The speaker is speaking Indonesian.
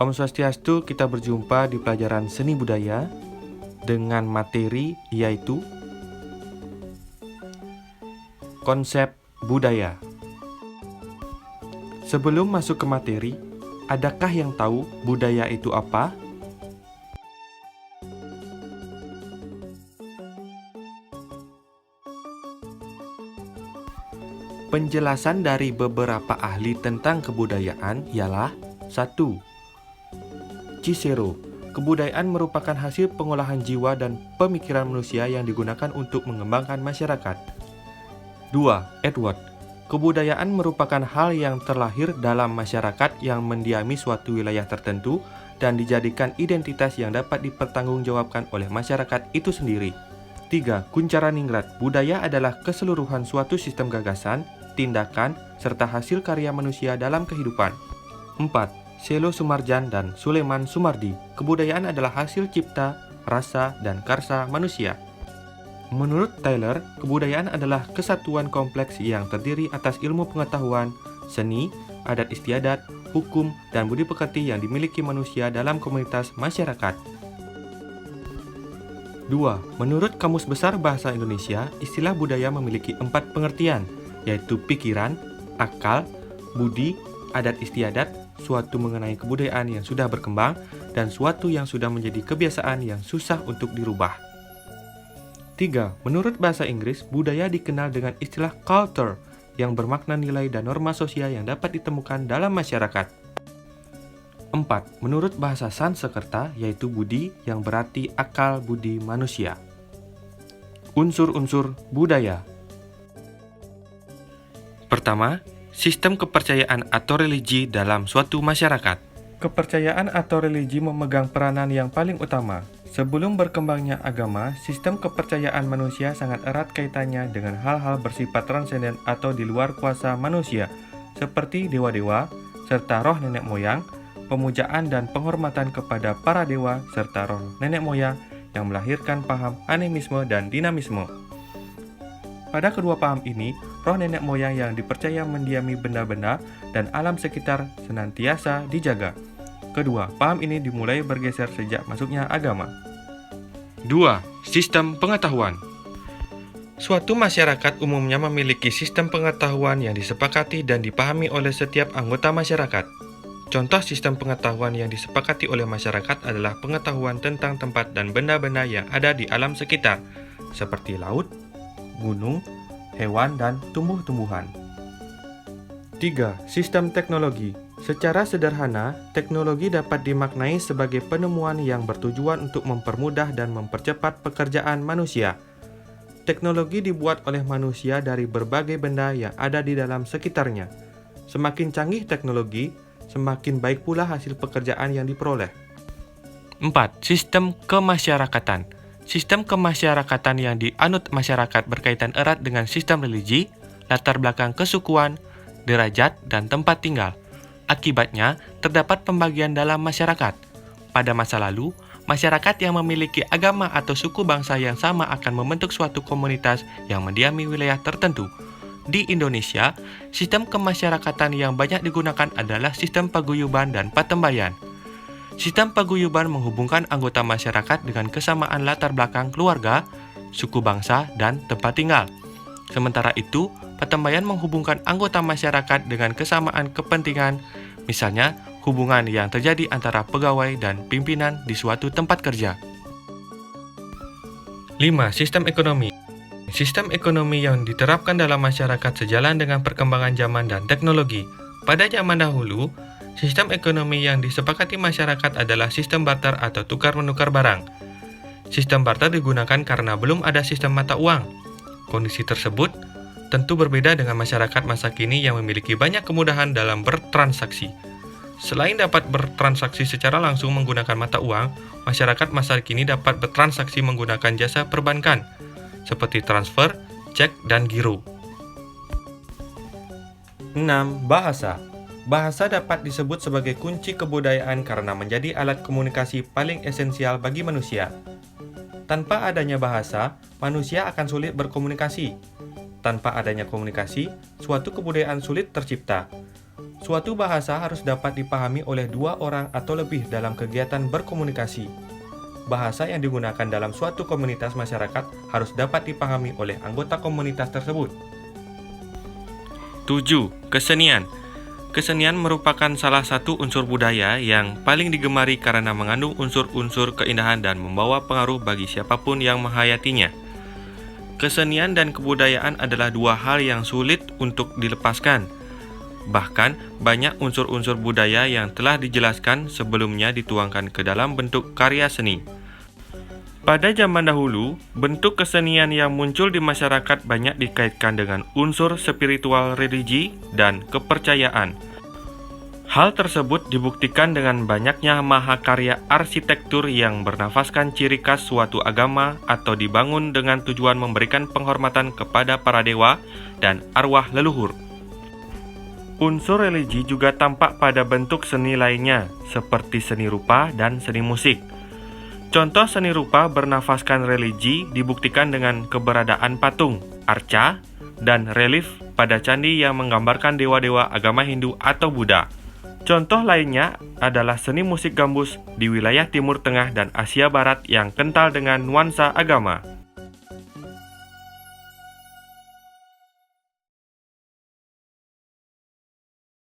Om Swastiastu, kita berjumpa di pelajaran seni budaya dengan materi yaitu konsep budaya. Sebelum masuk ke materi, adakah yang tahu budaya itu apa? Penjelasan dari beberapa ahli tentang kebudayaan ialah 1. Cicero, kebudayaan merupakan hasil pengolahan jiwa dan pemikiran manusia yang digunakan untuk mengembangkan masyarakat. 2. Edward, kebudayaan merupakan hal yang terlahir dalam masyarakat yang mendiami suatu wilayah tertentu dan dijadikan identitas yang dapat dipertanggungjawabkan oleh masyarakat itu sendiri. 3. Kuncharaningrat, budaya adalah keseluruhan suatu sistem gagasan, tindakan, serta hasil karya manusia dalam kehidupan. 4. Selo Sumarjan dan Suleman Sumardi, kebudayaan adalah hasil cipta, rasa, dan karsa manusia. Menurut Taylor, kebudayaan adalah kesatuan kompleks yang terdiri atas ilmu pengetahuan, seni, adat istiadat, hukum, dan budi pekerti yang dimiliki manusia dalam komunitas masyarakat. 2. Menurut Kamus Besar Bahasa Indonesia, istilah budaya memiliki 4 pengertian, yaitu pikiran, akal, budi, adat istiadat, suatu mengenai kebudayaan yang sudah berkembang, dan suatu yang sudah menjadi kebiasaan yang susah untuk dirubah. 3. Menurut bahasa Inggris, budaya dikenal dengan istilah culture, yang bermakna nilai dan norma sosial yang dapat ditemukan dalam masyarakat. 4. Menurut bahasa Sanskerta, yaitu budi, yang berarti akal budi manusia. Unsur-unsur budaya. Pertama, sistem kepercayaan atau religi dalam suatu masyarakat. Kepercayaan atau religi memegang peranan yang paling utama. Sebelum berkembangnya agama, sistem kepercayaan manusia sangat erat kaitannya dengan hal-hal bersifat transenden atau di luar kuasa manusia, seperti dewa-dewa, serta roh nenek moyang, pemujaan dan penghormatan kepada para dewa, serta roh nenek moyang yang melahirkan paham animisme dan dinamisme. Pada kedua paham ini, roh nenek moyang yang dipercaya mendiami benda-benda dan alam sekitar senantiasa dijaga. Kedua, paham ini dimulai bergeser sejak masuknya agama. 2. Sistem pengetahuan. Suatu masyarakat umumnya memiliki sistem pengetahuan yang disepakati dan dipahami oleh setiap anggota masyarakat. Contoh sistem pengetahuan yang disepakati oleh masyarakat adalah pengetahuan tentang tempat dan benda-benda yang ada di alam sekitar, seperti laut, gunung, hewan, dan tumbuh-tumbuhan. 3. Sistem teknologi. Secara sederhana, teknologi dapat dimaknai sebagai penemuan yang bertujuan untuk mempermudah dan mempercepat pekerjaan manusia. Teknologi dibuat oleh manusia dari berbagai benda yang ada di dalam sekitarnya. Semakin canggih teknologi, semakin baik pula hasil pekerjaan yang diperoleh. 4. Sistem kemasyarakatan. Sistem kemasyarakatan yang dianut masyarakat berkaitan erat dengan sistem religi, latar belakang kesukuan, derajat, dan tempat tinggal. Akibatnya, terdapat pembagian dalam masyarakat. Pada masa lalu, masyarakat yang memiliki agama atau suku bangsa yang sama akan membentuk suatu komunitas yang mendiami wilayah tertentu. Di Indonesia, sistem kemasyarakatan yang banyak digunakan adalah sistem paguyuban dan patembayan. Sistem paguyuban menghubungkan anggota masyarakat dengan kesamaan latar belakang keluarga, suku bangsa, dan tempat tinggal. Sementara itu, patembayan menghubungkan anggota masyarakat dengan kesamaan kepentingan, misalnya hubungan yang terjadi antara pegawai dan pimpinan di suatu tempat kerja. 5. Sistem ekonomi. Sistem ekonomi yang diterapkan dalam masyarakat sejalan dengan perkembangan zaman dan teknologi. Pada zaman dahulu, sistem ekonomi yang disepakati masyarakat adalah sistem barter atau tukar-menukar barang. Sistem barter digunakan karena belum ada sistem mata uang. Kondisi tersebut tentu berbeda dengan masyarakat masa kini yang memiliki banyak kemudahan dalam bertransaksi. Selain dapat bertransaksi secara langsung menggunakan mata uang, masyarakat masa kini dapat bertransaksi menggunakan jasa perbankan, seperti transfer, cek, dan giro. 6. Bahasa. Bahasa dapat disebut sebagai kunci kebudayaan karena menjadi alat komunikasi paling esensial bagi manusia. Tanpa adanya bahasa, manusia akan sulit berkomunikasi. Tanpa adanya komunikasi, suatu kebudayaan sulit tercipta. Suatu bahasa harus dapat dipahami oleh dua orang atau lebih dalam kegiatan berkomunikasi. Bahasa yang digunakan dalam suatu komunitas masyarakat harus dapat dipahami oleh anggota komunitas tersebut. 7. Kesenian. Kesenian merupakan salah satu unsur budaya yang paling digemari karena mengandung unsur-unsur keindahan dan membawa pengaruh bagi siapapun yang menghayatinya. Kesenian dan kebudayaan adalah dua hal yang sulit untuk dilepaskan. Bahkan, banyak unsur-unsur budaya yang telah dijelaskan sebelumnya dituangkan ke dalam bentuk karya seni. Pada zaman dahulu, bentuk kesenian yang muncul di masyarakat banyak dikaitkan dengan unsur spiritual religi dan kepercayaan. Hal tersebut dibuktikan dengan banyaknya mahakarya arsitektur yang bernafaskan ciri khas suatu agama atau dibangun dengan tujuan memberikan penghormatan kepada para dewa dan arwah leluhur. Unsur religi juga tampak pada bentuk seni lainnya, seperti seni rupa dan seni musik. Contoh seni rupa bernafaskan religi dibuktikan dengan keberadaan patung, arca, dan relief pada candi yang menggambarkan dewa-dewa agama Hindu atau Buddha. Contoh lainnya adalah seni musik gambus di wilayah Timur Tengah dan Asia Barat yang kental dengan nuansa agama.